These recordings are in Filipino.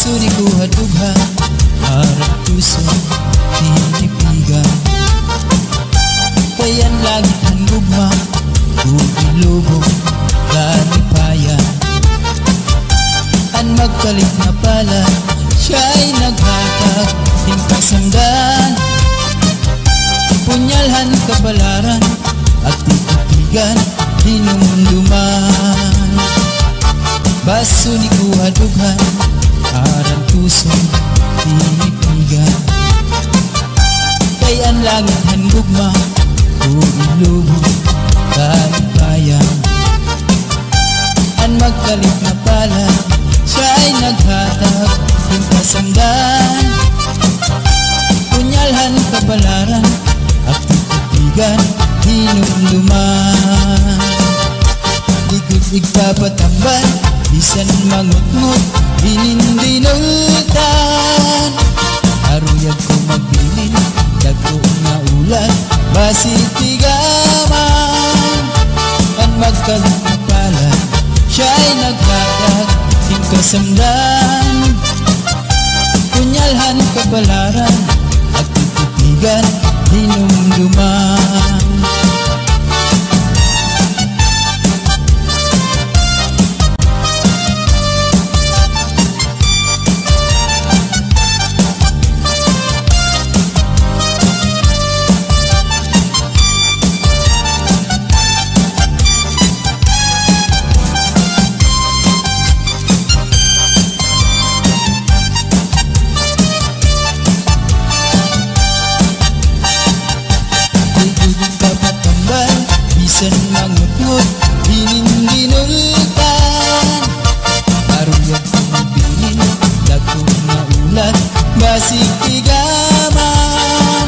baso ni kuha-dugha harap puso tinipigan. Kayan lagi ang gugma ilubong kalipayan. An magkalit na pala siya'y naghatag hingkasamdan. Punyalhan kabalaran at titigan hinumunduman. Baso ni kuha-dughan harang tusong tinipigan. Kayan langit han gugma ilubong kalipayan. An magkalit na pala siya'y naghatag hingkasamdan. Punyalhan kabalaran at titigan hinumduman. Ligod igpapatambal bisan mangut-ngut hinindinultan. Aruyag ko magbilin dagko nga ulan basitigaman. An magkalit na pala siya'y naghatag hingkasamdan. Punyalhan kabalaran at titigan hinumduman. Bisan mangut-ngut hinindinultan. Aruyag ko magbilin dagko nga ulan basitigaman.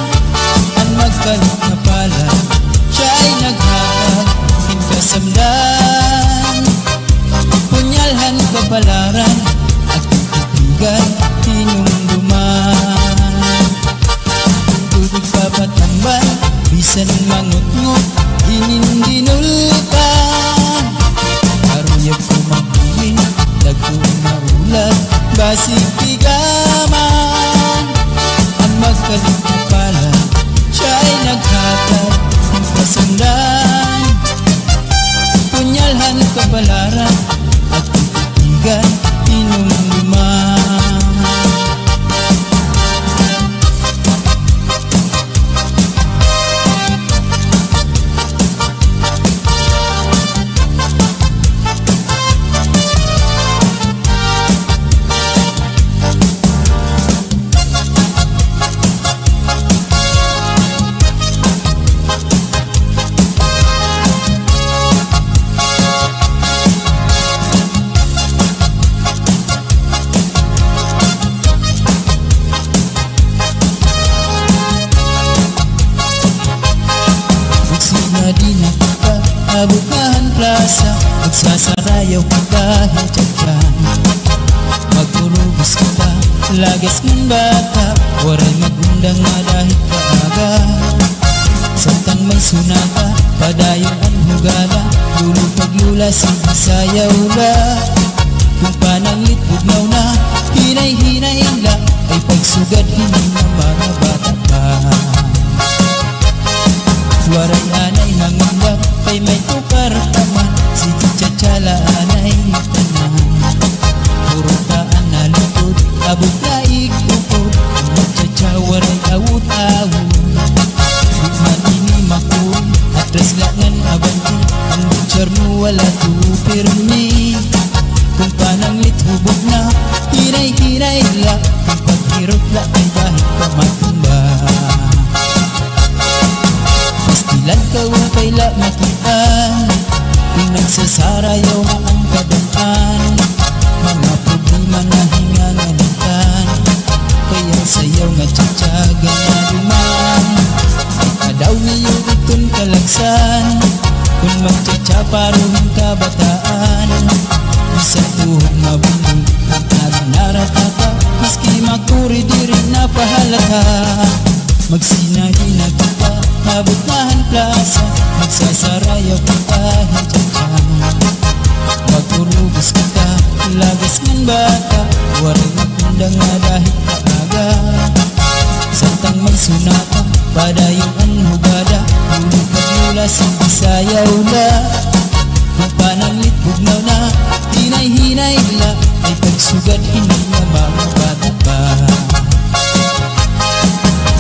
An magkalit na pala siya'y naghatag hingkasamdan. Punyalhan kabalaran at titigan hinumduman. Tubig papatambal bisan mangut-ngut hinindinultan. Aruyag ko magbilin dagko nga ulan basitigaman. Ang magkalit na pala siya'y naghatag hingkasamdan. Punyalhan kabalaran at titigan hinumduman. Abukahan plaza, magsasarayaw ka kahit tiyagyan. Magpurubos kita, lagas ng bata, waray magundang nga dahil kaaga. Samtang may sunata, padayon ang hugala, lulong paglula sayaw la. Kung pananglit bugnaw na, hinay-hinay la, ay pagsugad hindi na mga bata pa. Waray anay mangundang, kay may tukar taman, sige tsatsala anay tanan. Puro taan na lukod, abog na ikukod, magtsatsa waray awut-awut. Bukman ini makul, atras langan abanti, ang butcher mo wala tupirmi. Kung pananglit hubog na, hinay-hinay la, kung paghirot la ay dahil ka matumba. Pastilan ka wakay la makita, kung nagsasarayaw na ang kadaan. Mga problema na hinganganitan, kaya sayaw nga tsatsaga na duman. Ay kadaw niyo itong kalagsan, kung magtsatsa parong kabataan. Isang tuhog mabundol, ang naratata, maski makuri di rin napahalata. Magsinadi na kita, mabutahan plaza, magsasarayaw ka kahit tiyagyan. Magpurubos kita, lagas ng bata, waray magundang maganda nga dahil maaga. Samtang magsunata, padayon ang hugada, ulit nagmula sa Bisayaw na. Kung pananglit bugnaw na, hinay-hinay la, ay pagsugad hindi na mamabata pa.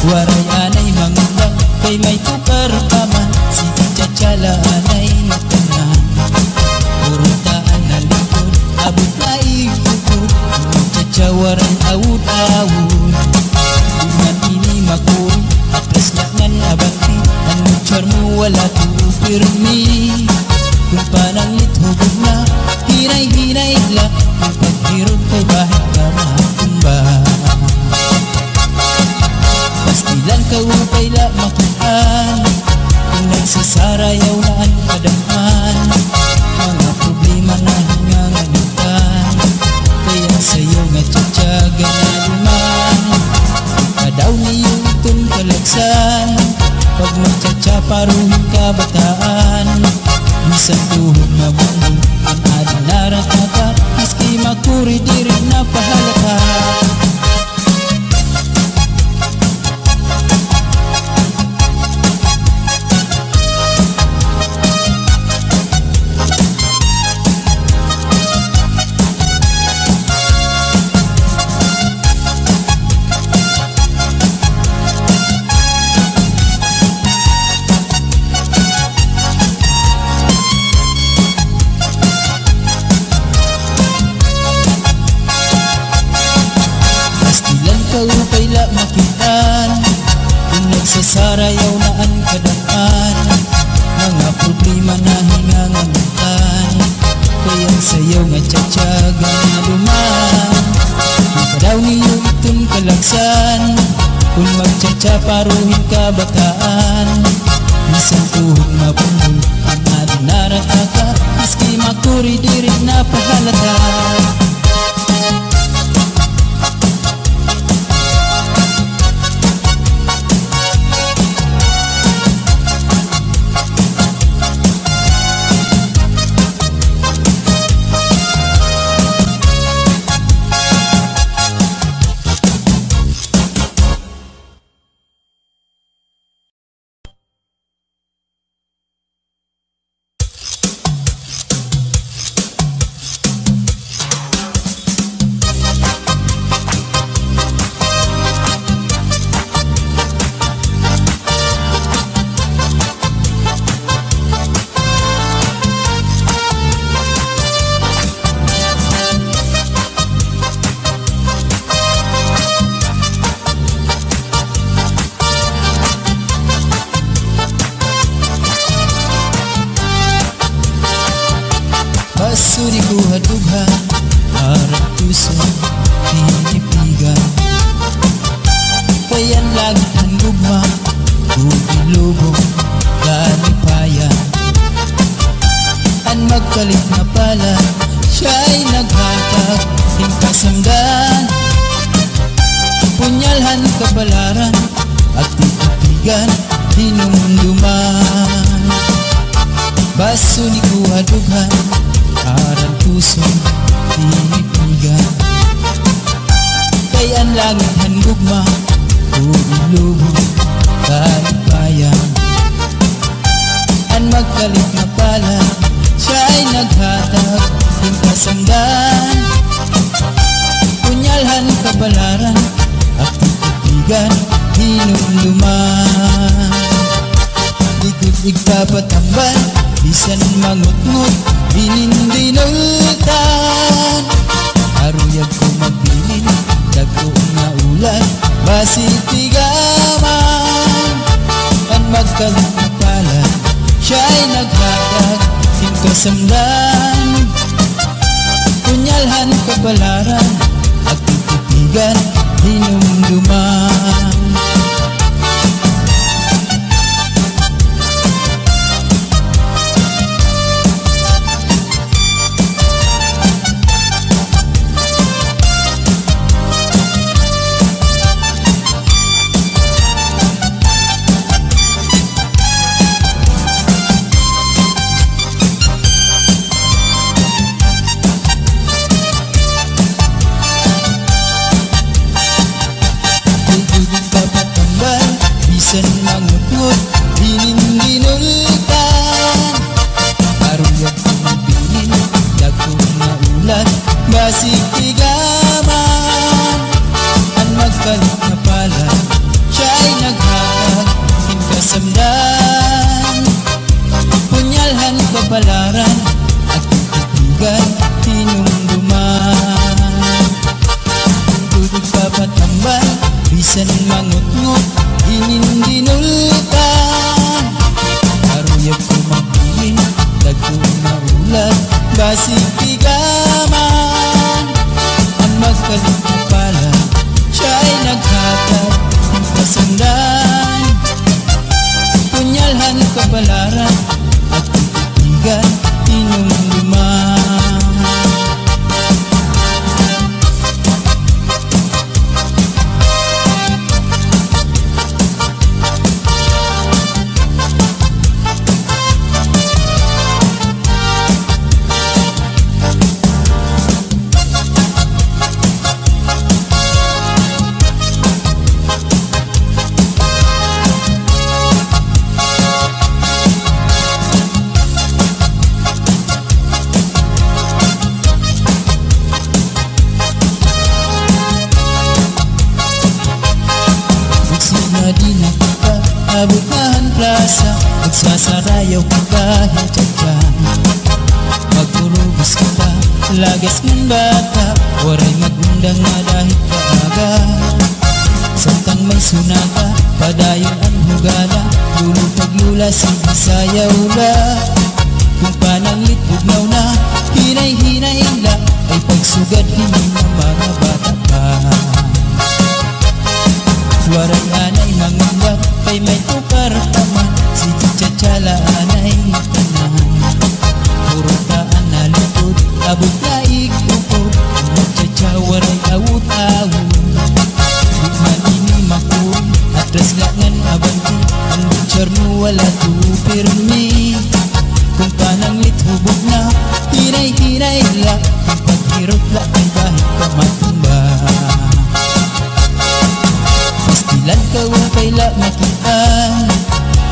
Waray anay mangundang, kay may tukar pa man, sige tsatsala anay natanan. Purutaan na likod, abot na ikukod, tsatsawaran awud-awud. Bungan ini makuri, atras laknan abanti, ang mutsar mo wala tuupirmi. Kung pananglit hubog na, hinay-hinay la, kung paghirog kay bahit ka matumba. Pastilan ka upay la makitaan, kung nagsasarayaw na ang kadaman. Mga problema na hinganganitan, kaya sayo nga tsatsaga na luman. Kadaw niyo itong kalagsan, pag magtsatsaparuhin ka bataan. Minsan tuhod mabunol, ang adalarat nata, miski makuri di rin napahalata. Upay la makitaan, kung nagsasarayaw na ang kadaan. Mga problema na hinganganitan, kaya sayaw nga tsatsaga na luman. Kung kadaw niyo itong kalagsan, kung magtsatsaparuhin ka bataan. Minsan tuhod mabunol, ang adinarat ka, miski makuri di rin napahalata. Suri ko hadughan, harap tusan, pinipigan. Kayan langit ang gugma, bugilubong, kalipayan. Ang magkalit na pala, siya'y naghatag, hingkasamdan. Punyalhan kabalaran, at titigan, hinumduman. Baso ni ko hadughan, arang tusong pinipigan. Kay ang langit handugma, ulubog kalipayan. Ang magkalit na pala, siya'y naghatag hingkasamdan. Punyalhan kabalaran, at titigan, hinumduman. Likod igpapatambal, bisan mangut-ngut, binindinutan. Aruyag ko magbilin, dagko nga ulan, basitigaman. Ang magkalit na pala, siya'y naghatag hingkasamdan. Punyalhan kabalaran, at titigan, hinumduman. basig tigaman. Ang magkalit na pala, siya'y naghatag ng kasamdan. Punyalhan kapalaran at titigan tinumduman. Tutug papatambal, bisan mangut-ngut, inindinultan. Aruyag kumagpilin, dagkong maulat, basig tigaman. Ang magkalit na pala, siya'y naghatag ng kasandan. Punyalhan kapalaran at titigan tinumduman. Di na kita abukahan plaza, magsasarayaw ka kahit dyan. Magturubos kita, lagas ng bata, waray magundang na dahil kaaga. Samtang may sunata, padayon ang hugala, lulupag-lula sigisayaw la. Kung pananglit bugnaw na, hinay-hinay la, ay pagsugad hindi na mga bata pa. Waray anay mangundak, kay may tukar taman, si Chachala anay tanan. Puro taan na lutod, abot laig upod, magchacha waray awut-awut. Bukman ini makuri, atras langan abanti, ang butcher mo wala tupirmi. Kung pananglit hubog na, hinay-hinay la, kung paghirot la kay bahit ka matumba. Pastilan ka wakay la makitaan,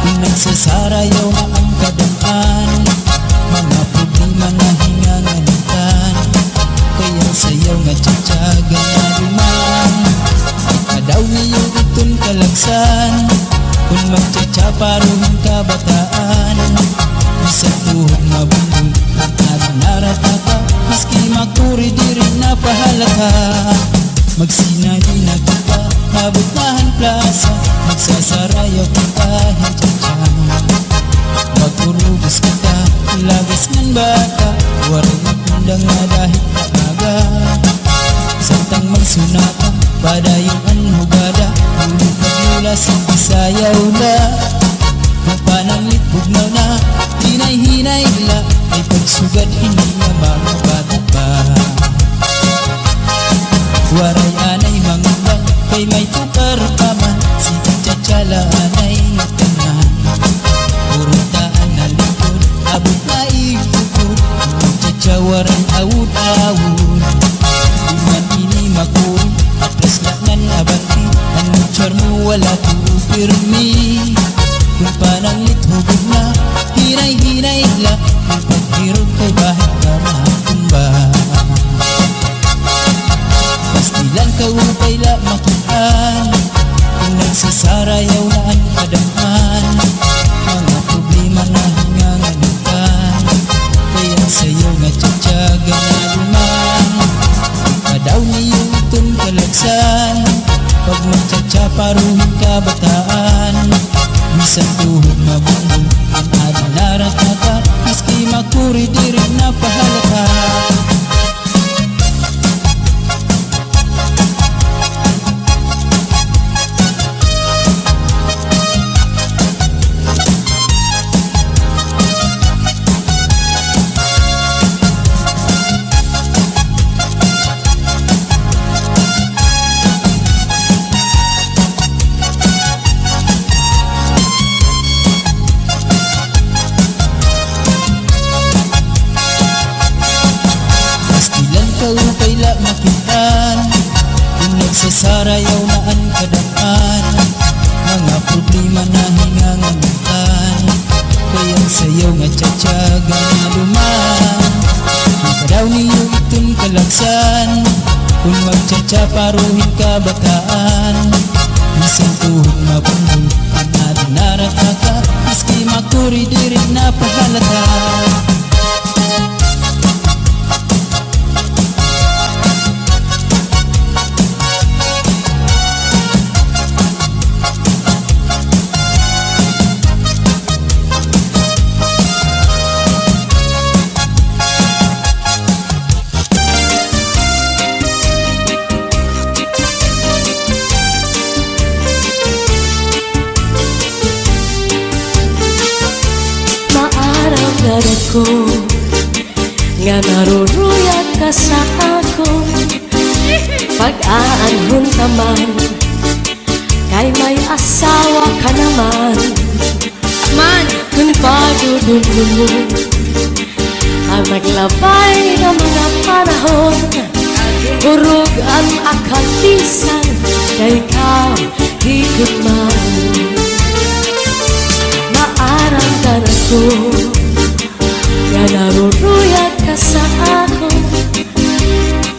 kung nagsasarayaw na ang kadaan. Mga problema na hinganganitan, kaya sayaw nga tsatsaga na duman. Ikadaw niyo itong kalagsan, kung magtsatsaparoon kabataan. Isang tuhog mabundol, ang naratata, maski makuri di rin napahalata. Magsinadi na kita, mabutahan plaza, magsasarayaw kita hintyan. Magturubos kita, lagas ng bata, waray magundang na dahil kaaga. Samtang may sunata, padayon ang hugada, lulupag-lula sigisayaw la. Kung pananglit bugnaw na, hinay-hinay la, ay pagsugad hindi na mga bata pa. Waray anay mangundang, kay may tukar paman, si Chachala anay tanan. Puro taan na likod, abot na ikukod, Chacha waray awut-awut. Di man ini makuri, atras langan abanti, ang butcher mo wala tupirmi. Kung pananglit hubog na, hinay-hinay la, kung paghirot kay bahit ka matumba. Pastilan ka upay la makitaan, kung nagsasarayaw na ang kadaan. Mga problema na hinganganitan, kaya sayaw nga tsatsaga na duman. Ikadaw niyo itong kalagsan, pag magtsatsaparoon kabataan. Bisan tuhog mabundol, ang adang naratata, maski makuri di rin napahalata. Upay la makitaan, kung nagsasarayaw na ang kadaan. Mga problema na hinganganitan, kaya sayaw nga tsatsaga na duman. Ikadaw niyo itong kalagsan. Kung magtsatsa paruhin ka bataan, bisan tuhod mabundol ang narinaraka, maski makuri dirig na pahalata. Ko nga naruruyag ka sa ako, pag-aanhon ka man, kay may asawa ka naman. Man, kung pagdudulong mo ang naglabay ng mga panahon, urog ang akatisan, kay ka higit man. Maaramdaman ko nga naruruyag ka sa ako,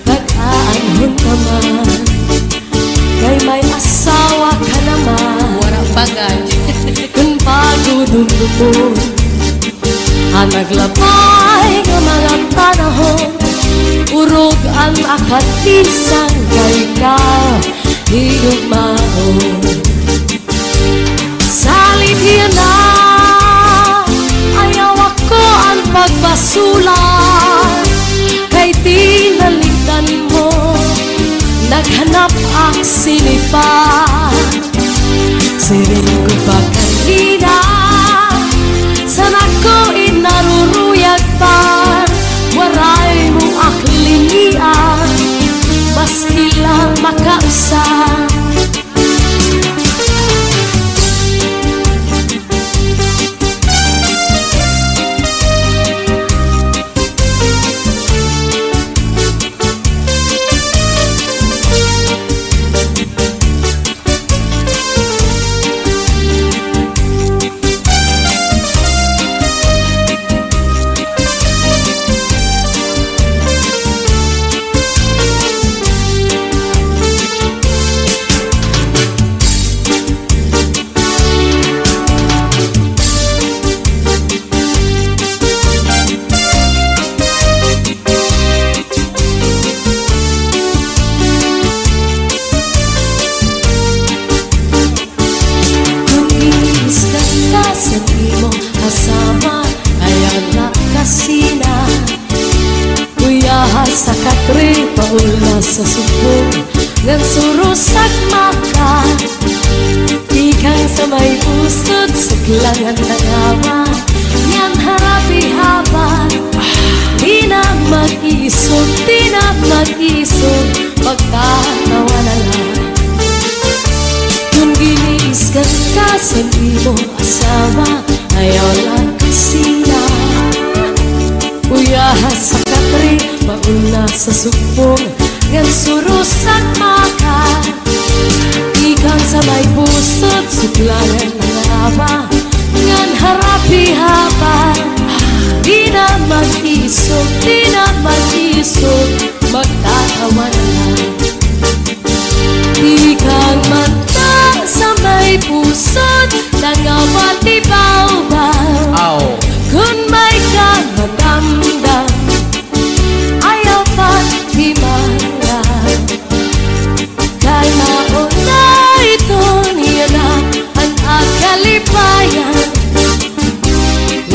pag-aanhon ka man, kay may asawa ka naman. Warang bagay. Kung pagdudulong ang naglabay ng mga panahon, urog ang akatisan, kay ka higugmaon. Salit yan na pagbasulan, kay tinaligdan mo, naghanap ang sinipan. Siring ko pa kanina, sana ko inaruruyag pa, waray mong aklinian, maski lang makausap. Sa katri paula sa subong ngan surusak maka, ikang sa may pusod saglangan ng awa, yan harapi haba. Di na mag-isog, di na mag-isog, magkatawa na lang. Kung giniiskan ka sa imo asawa, ayaw lang kasina. Uyahas sa katri pauna sa subong ngan surusak maka, ikang sa may pusod suglanan ng awa, ngan harapi haba. Di na mag-isog, di na mag-isog, magtatawa na lang. Ikang mata sa may pusod nangawat ibaw-baw, kung may kang madamdam, ayaw pa't himaran. Kay mauna ito niya na ang akalipayan,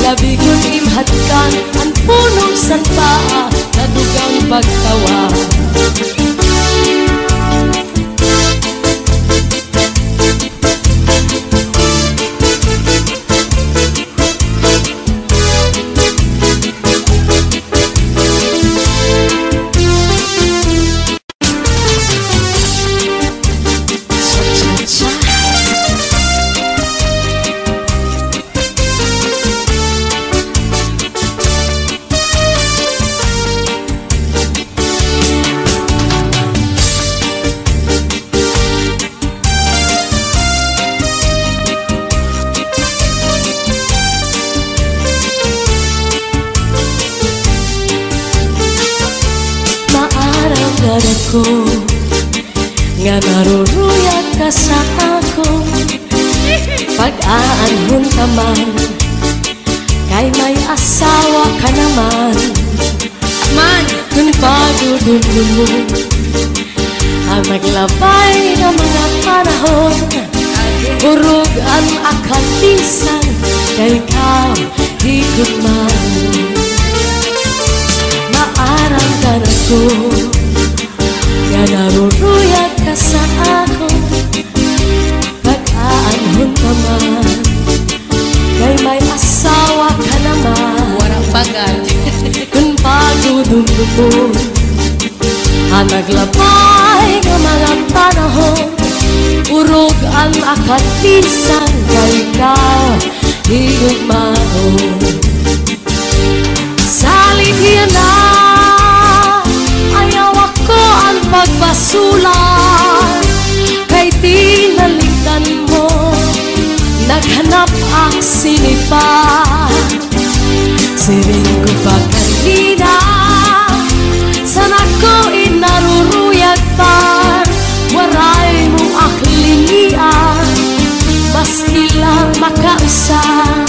labi ko't imhatkan ang punong sanpaa, nadugang pagtawa. Maaramdaman ako nga naruruyag ka sa ako. Pag-aanhon ka man, kay may asawa ka naman. Man, kung pagdudulong mo ang maglabay ng mga panahon, urog ang akatisan, kay ikaw higit man. Maaramdaman ako nga naruruyag ka sa ako. Pag-aanhon ka man, kay may asawa ka naman. Warang bagay. Kung pagdudulong mo ang naglabay ng mga panahon, urog ang akatisan, kay ikaw higugmaon. Salit yan na, ayaw ako ang pagbasulan, kay tinalikan mo, naghanap ang sinipa. Siring ko pa kanina, sana ko inaruruyag pa, waray mong aklinian, maski lang makausap.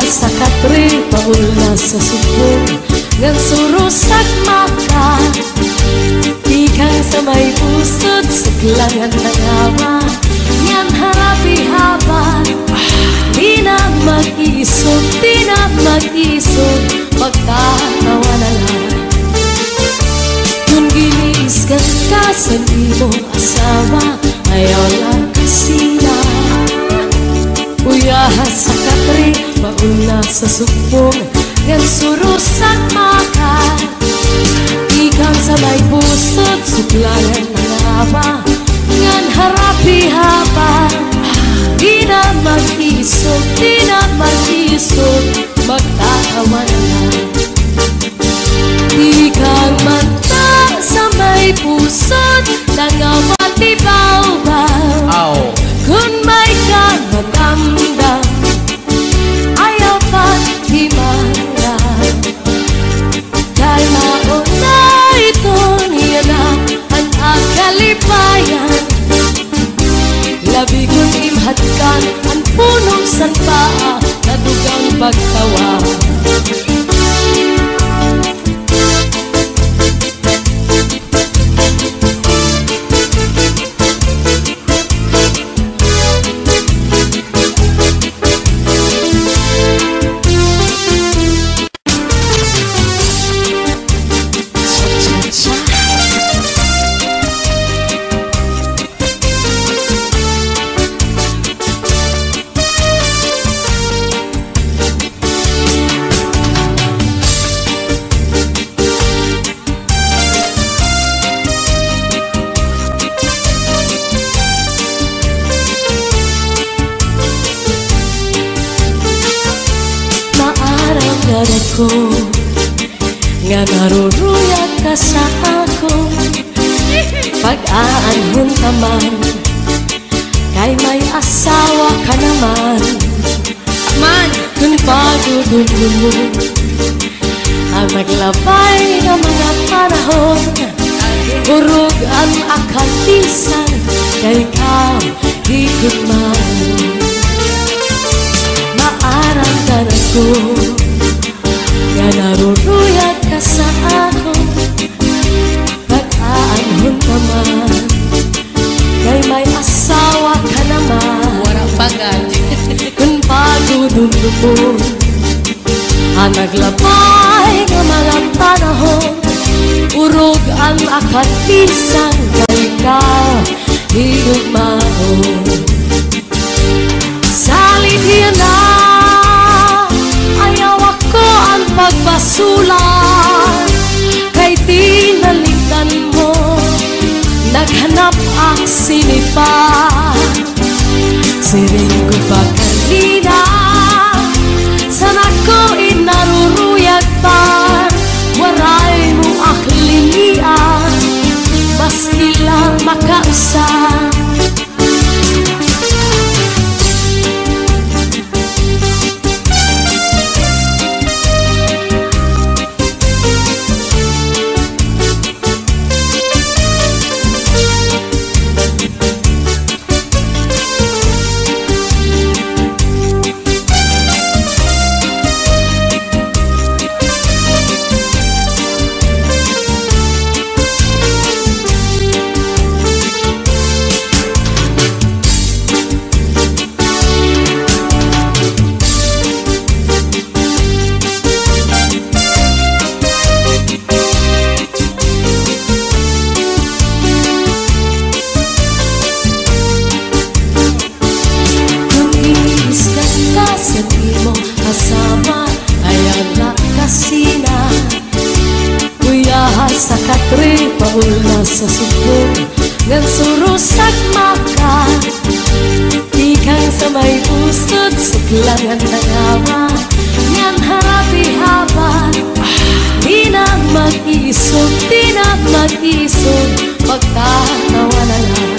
Sa katri paula sa subong ngan surusak mata, ikang sa may pusod saglangan nangawa, ngan harapi haba. Di na mag-isog, di na mag-isog, magkatawa na lang. Kung giniiskan ka sa imong asawa, ayaw lang kasina. Uyahas sa katri, mauna sa subong, ngan surusak maka, ikang sa may pusod, suklanan ng haba, ngan harapi haba. Di na mag-isog, di na mag-isog, magtatawa na lang. Ikang mata sa may pusod, nangawat ibaw-baw. Kung may ka magdamdam, ayaw pa't himaran. Dahil mauna ito niya na ang akalipayan. Labi kong imhatkan ang punong sanpaa na dugang pagtawa. Ko nga naruruyag ka sa ako. Pag-aanhon ka man, kay may asawa ka naman. Man, kung pagdudulong mo ang maglabay ng mga panahon, urog ang akatisan, kay ikaw higit man. Maaramdaman ko nga naruruyag ka sa ako. Pag-aanhon ka man, kay may asawa ka naman. hinumdumon. Ang naglabay nga mga panahon, urog ang akatisang kay ka higugmaon. Salit na ayaw ako ang pagbasulan, kay tinalitan mo naghanap ang sinipa. Siring ko pa kanina, sana ko inaruruyag pa, waray mo aklinian, maski lang makausap. Paula sa subong ngan surusak maka, ikang sa may pusod suklangan nangawa, ngan harapi haban. Di na mag-isog, di na mag-isog, magtatawa na lang.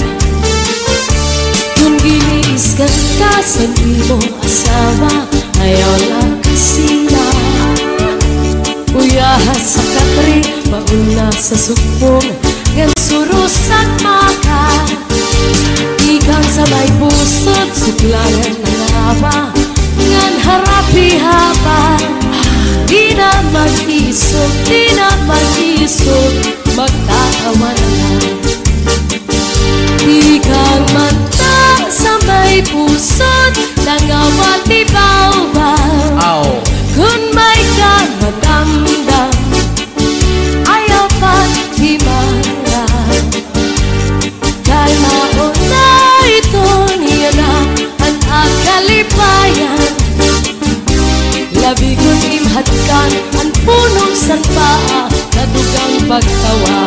Kung giniiskan ka sa imo asawa, ayaw lang kasina. Uyahas sa katri, pauna sa subong ngan surusak maka, ikang sa may pusod suklangan ng awa, ngan harapi haban. Di na mag-isog, di na mag-isog, magtatawa na lang. Ikang mata sa may pusod nangawa di baw-baw, kun may kang madamdam, ayaw pa't himarap. Kay mauna ito niya na ang akalipayan, labi kong imhatkan ang punong sanpaa, kadugang pagtawa.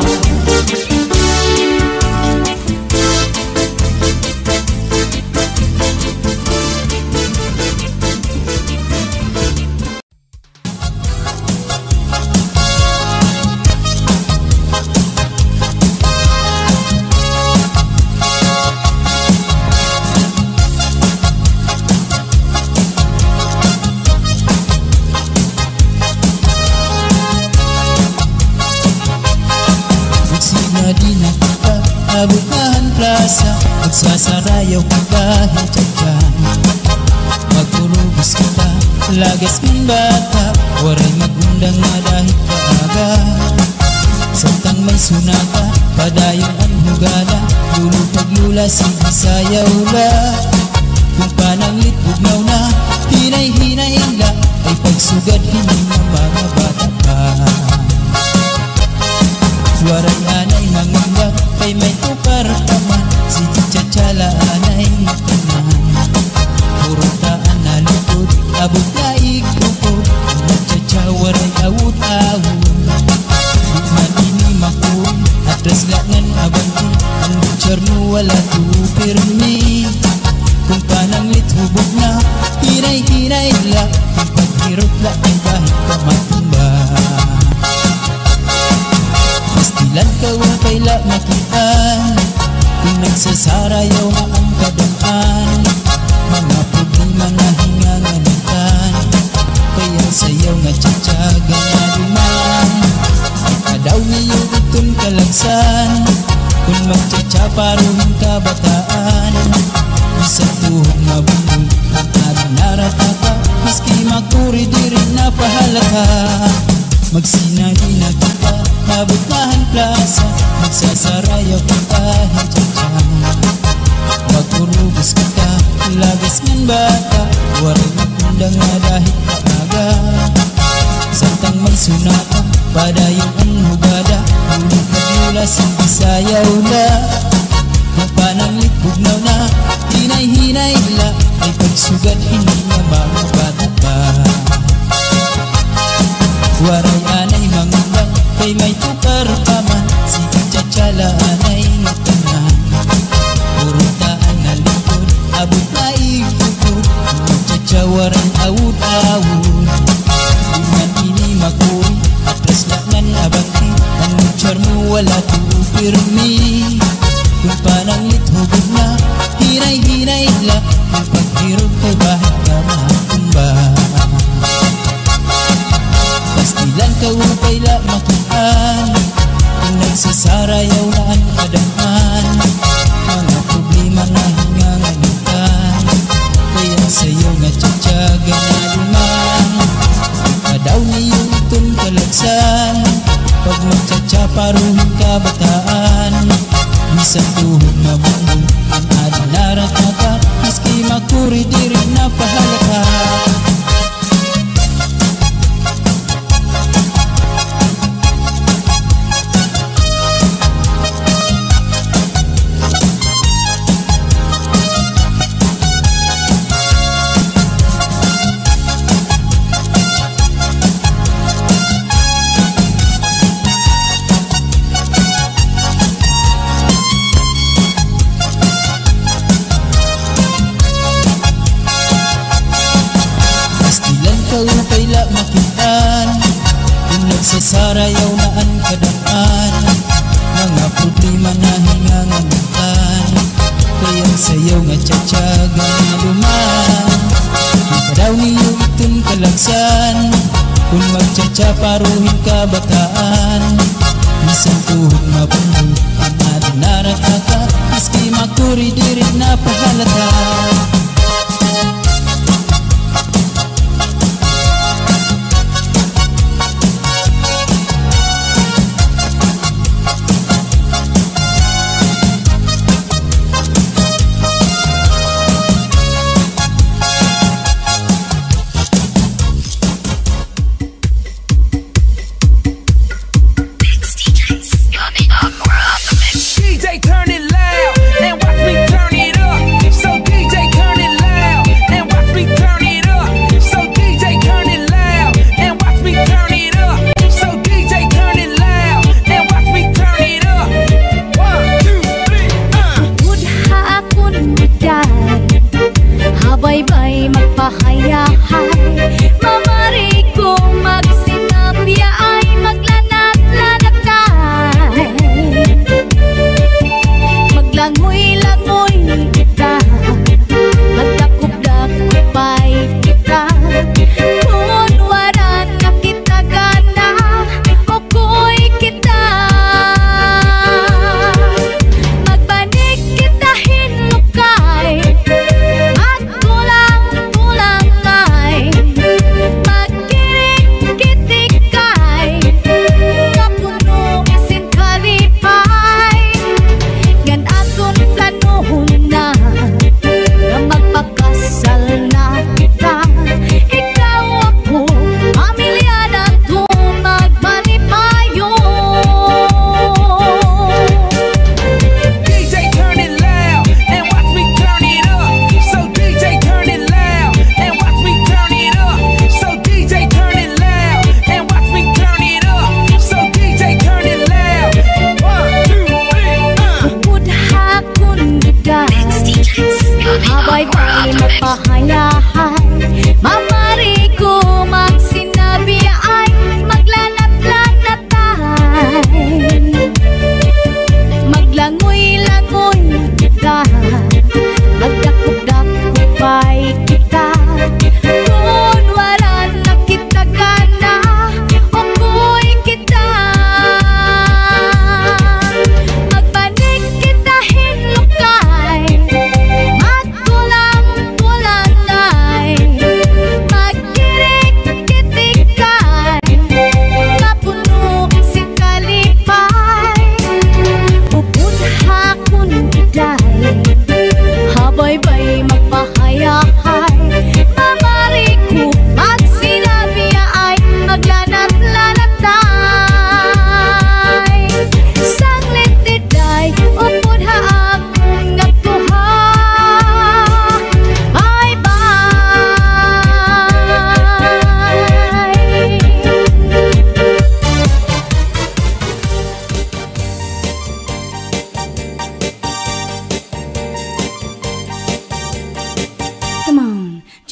Bukahan plaza, magsasarayaw ka kahit dyan. Magurubos kita, lagas ng bata, waray magundang na dahil kaaga. Samtang may sunata, padayon ang hugala, lulupag-lula si Bisayaw la. Kung pananglit bugnaw na, hinay-hinay la, ay pagsugad hindi ng mga bata pa. Waray anay mangundag, kay may tukar taman, si Chachala anay tanan. Puro taan na lukod, abot na ikukod, Chacha waray awut-awut. Bukman ini makul, atras langan abanti, ang butcher mo wala tupirmi. Kung pananglit hubog na, hinay-hinay la, kung paghirot la ay kahit kamatumba. Pastilan ka ang kaila makitaan, kung nagsasarayaw na ang kadaan. Mga problema na hinganganitan, kaya sayaw nga tsatsaga na duman. Ikadaw niyo itong kalagsan, kung magtsatsa paruhin kabataan. Isang tuhog nga bundong, ang aring naratata, maski makuri di rin napahalata. Magsinagi na kita, nabutahan plaza, magsasarayaw ka kahit dyan. Magurubos kita, lagas ng bata, waray magpunta sudah nga dahil maaga. Samtang may sunata, padayong ang hugada, ulit nagmula sa Bisayaw na. Mapananglit bugnaw na, hinay-hinay la, ay pagsugad hindi nga mga bata pa. Waray anay mangulang, kay may tukar pa man, si Chatsala anay ngatanan. Purutaan na likod, abot na ikukod, magtsatsawaran awud-awud. Dengan ini makuri, atras laknan abangti, ang mutsar mo wala tuupirmi. Kung pananglit hubog na, hinay-hinay la, kung paghirog kay bahit ka makumba. Pastilan ka upay la makuhaan, kung nagsasarayaw na ang kadaman. Mga problema na hinganganitan, kaya sa'yo nga tsatsaga na luman. Kadaw niyo itong kalagsan, pag magtsatsaparuhin ka bataan. Bisan tuhod mabundol, ang adinarat na ka, miski makuri di rin na pahalaka. Kaupay la makitaan, kung nagsasarayaw na ang kadaan. Mga problema na hinganganitan, kaya sayaw nga tsatsaga na luman. Kung kadaw niyo itong kalagsan, kung magtsatsaparuhin ka bataan. Bisan tuhod mabundol, ang adinarat na ka, miski makuri di rin na pahalata. Tulang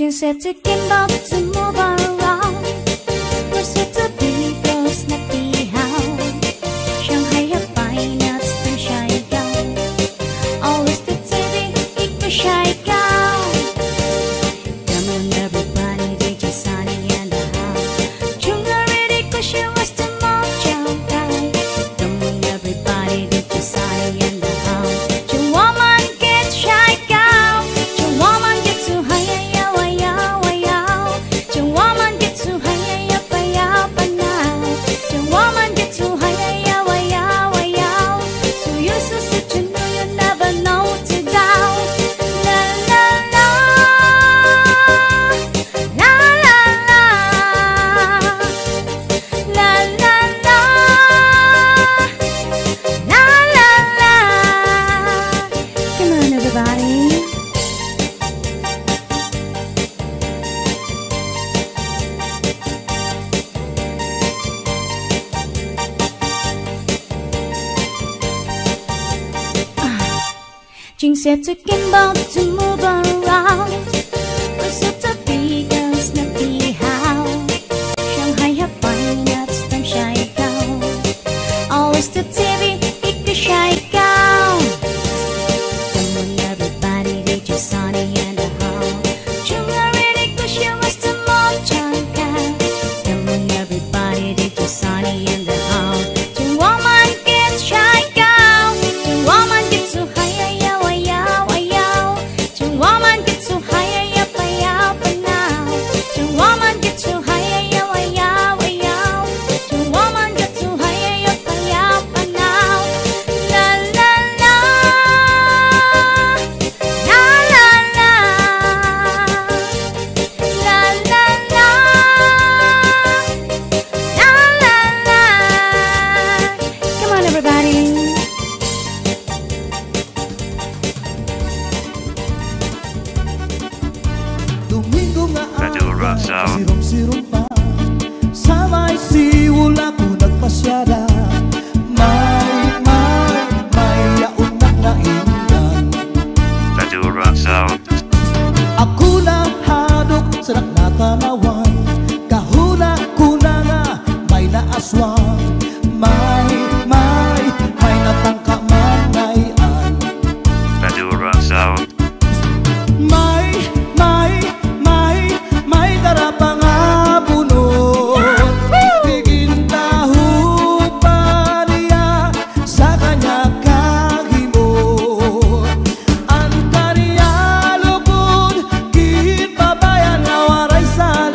June said to Kimbo to move around. We're set to be girls, not be how. Shanghai have fine nuts, them shy go. Always the TV, equal shy go. Come on, everybody, DJ Sunny and the house. June already, cause she was the mojo guy. Come on, everybody, DJ Sunny and the house. June woman gets shy go. June woman gets too high. Jing said to Kimbo to move around. We're set to be girls, not be how. Shanghai have fine nuts, them shy go. Always the TV, it the shy go. Come on everybody, DJ Sunny and the house. Jung already cause she was the mom chunka. Come on everybody, DJ Sunny and the house. Jung woman gets shy go. Jung woman gets too high. Woman get too high, up and now. The woman get too high, the woman get too high, up and now. La la la, la la la, la la la, la la la. Come on, everybody. Sirong-sirong pa sa may siwul ako nagpasyada. May yaon na naingnan. Madura Sound. Ako na hadok sa nakatanawan. Kahuna ko na nga may naaswang. May natangkamanayan. Madura Sound. May darapang abuno. Bigin tahu pa niya sa kanya kahimo. Ang kaniya lubod, gihin pabayan na waray sa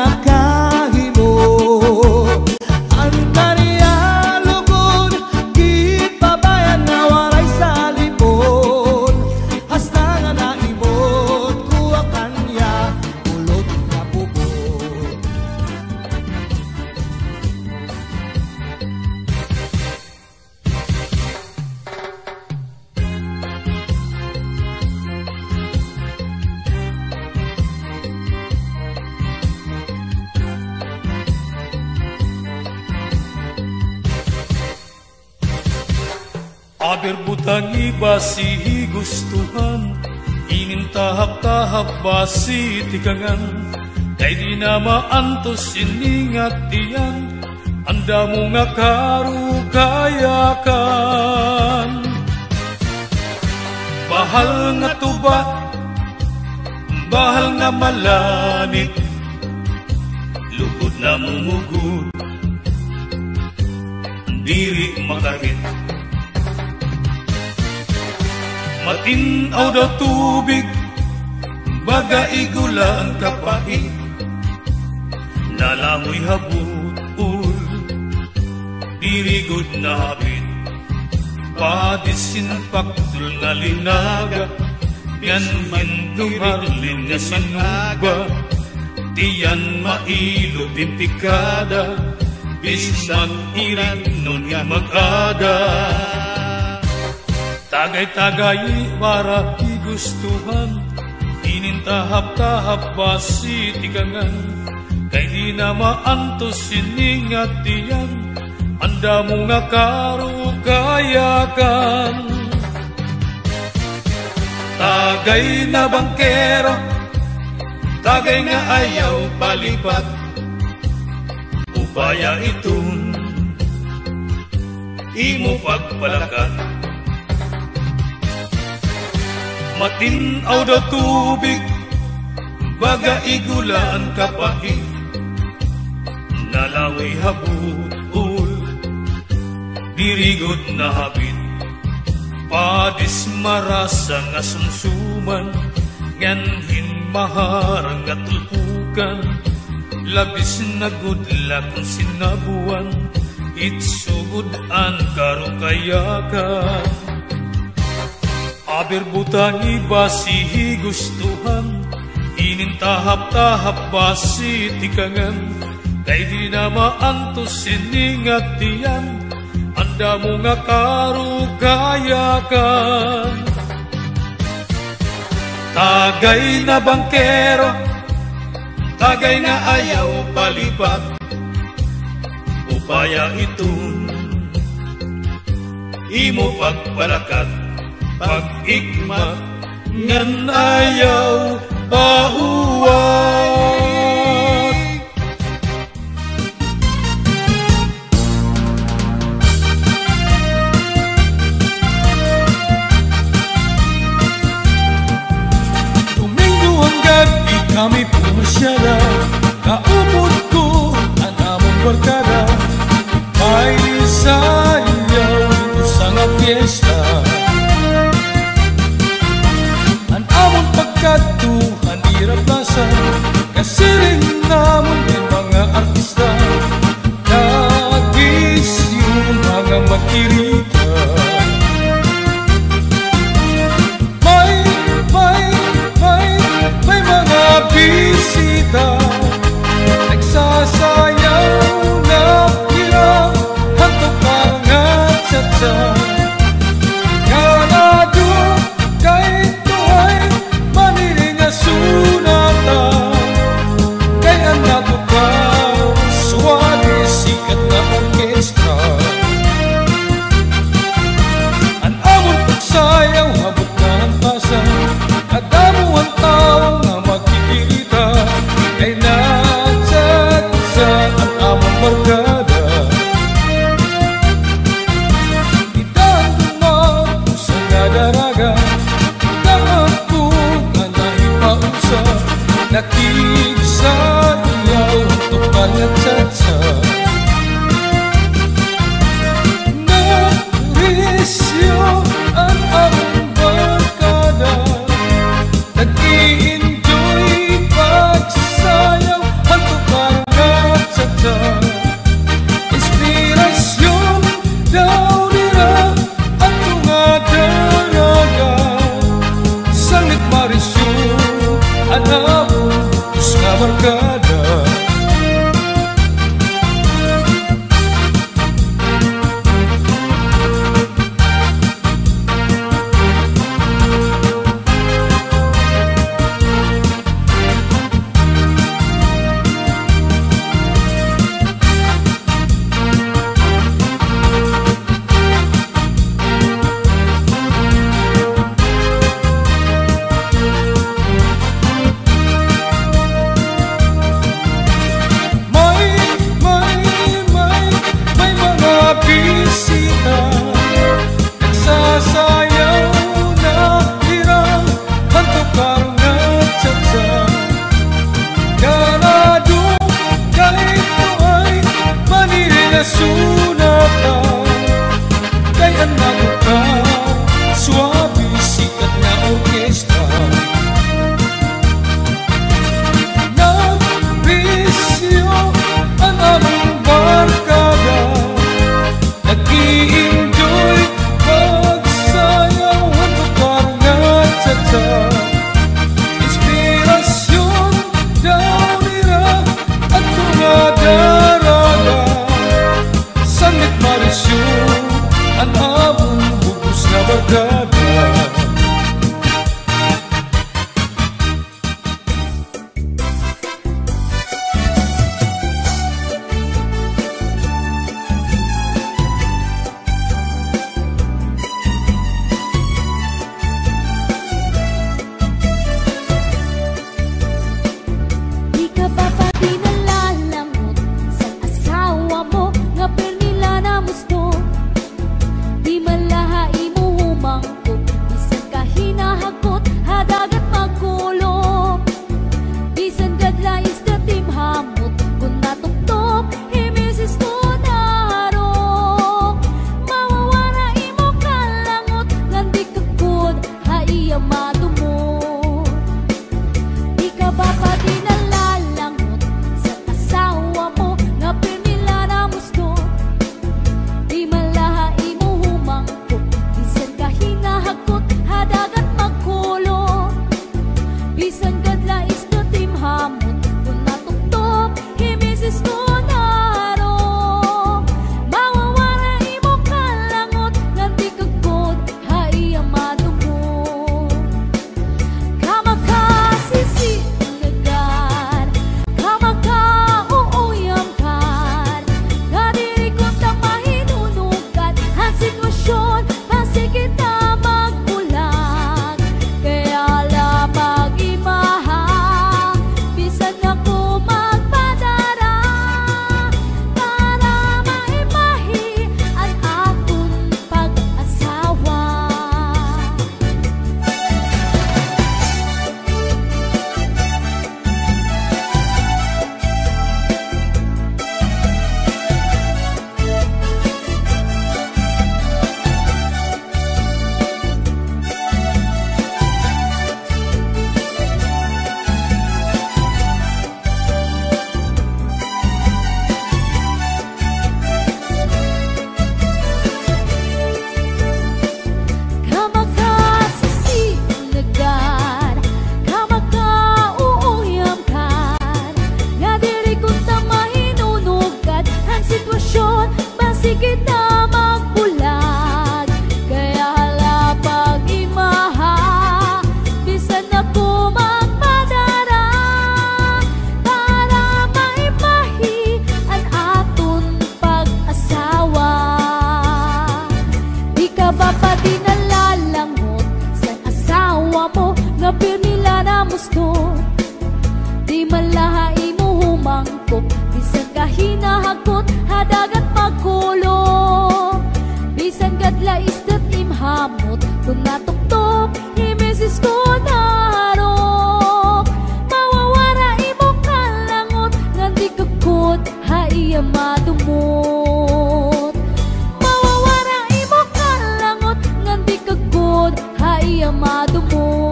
nakahimo. Ang kaniya lugod gipabayan nga walay salipon. Hasta nga naimot kuha kanya ulot nga bubon. Aber butang iba si gustuhan, inintahap-tahap ba si tikangan, kay di na maantos siningat diyan, anda mo nga karukayakan. Bahal nga tuba, bahal nga malanit, lugod na mumugod, diri makarit. Matinaw daw tubig, baga igula ang kapait, nalangoy habut-ul, dirigod na habit, padisinpaktul nga linaga, ganyan dumarlin nga sinuba, tiyan mailo din pikada, bisman irin nun nga mag-ada. Tagay-tagay para igustuhan, inintahap-tahap ba si tikangan, kay di na maantos siningat diyan, anda mo nga karukayakan. Tagay na bangkero, tagay nga ayaw palipat, upaya itun, imo pagpalakat. Matinaw daw tubig, baga igula ang kapait, nalawi habut-ul, dirigod na habit, padismarasa nga sumsuman, nganhin maharang nga tulpukan, labis na gudla kung sinabuan, itsugod ang karukayakan. Aber butang iba si gustuhan, inintahap-tahap ba si tikangan, kay di na maantos siningat diyan, anda mo nga karukayakan. Tagay na bangkero, tagay nga ayaw palipat, upaya itun, imo pagpalakat. Pag-igma ngan ayaw pauwat. Domingo ang gabi kami pumasyala, kaupod ko ang among barkada, may sayaw dito sa nga fiesta. Pagkatuhan ira plaza, kasiring namon din mga artista, nagis yung mga makirita. May mga bisita, nagsasayaw na hirap, hantok parangat sa sunata, kaya na haiya madumot. Mawawara imo kalangot ngan di kagod haiya madumot.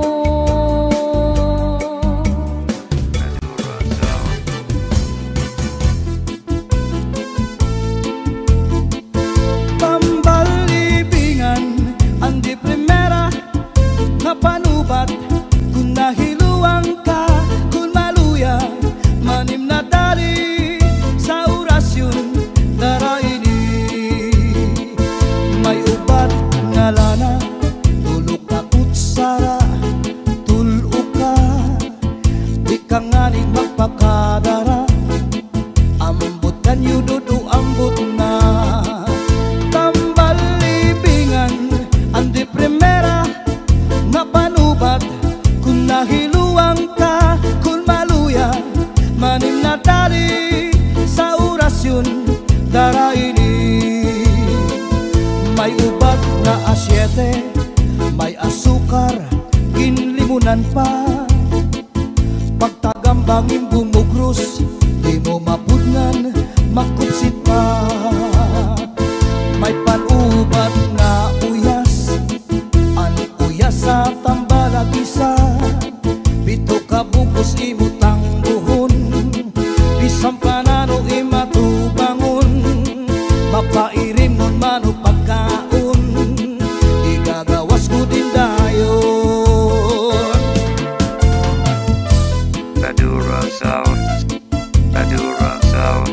Panubat kung nahiluang ka, kung maluya manim na dali sa orasyon daraini. May ubat nga lana tulok ka kutsara tulo ka, di ka nga ni magpakadara, ambot kanyo dudu ambot na. Tambal libingan andi primera nga panubat kung nahiluang ka, kung maluya manim na dali sa orasyon daraini. May ubat na asyete, may asukar ginlimunan pa, pagtagambangin bumugros di mo mapudngan makupsit pa. May panubat na uyas, sa tambalag isa, bito ka bukos imutang buhon, bisang panano imatubangon, mapairim nun mano pagkaon, igagawas ko din dayon. Badura Sound, Badura Sound.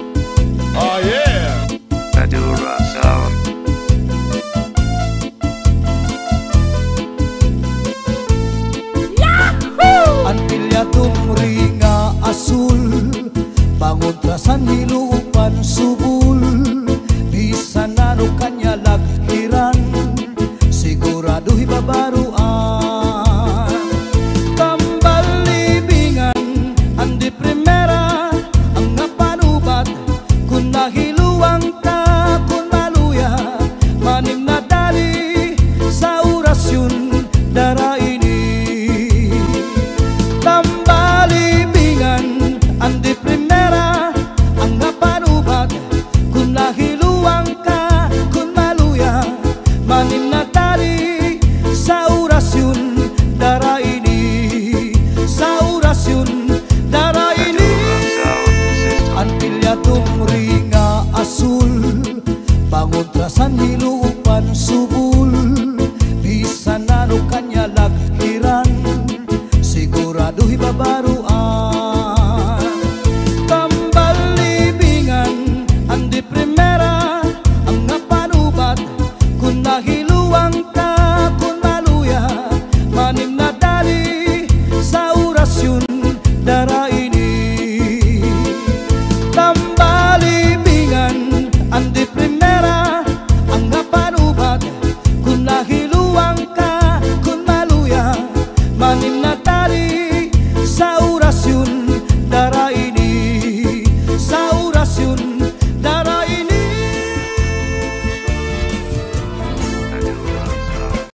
Oh yeah! Badura Sound. Antilyadong ringa asul, pangontrasan hilupan subul, bisan ano kanya laghiran, sigurado'y babaruan. Tambal libingan andi primera ang napanubat kung nahiluang ka, kung maluya manim na dali sa orasyon daraini. Tambalibingan andi primera ang napanubat kung nahiluang ka, kung maluya manim na dali sa orasyon daraini, sa orasyon daraini. Antilyadong ringa asul, pangontrasan hilupan subul, bisan ano kanya laghiran, sigurado'y babaruan. Tambal libingan andi primera ang napanubat kung nahiluang ka, kung maluya manim na dali sa orasyon daraini. Tambal libingan andi primera ang napanubat kung nahiluang ka, kung maluya manim na dali sa orasyon daraini, sa orasyon daraini. Badura Sound.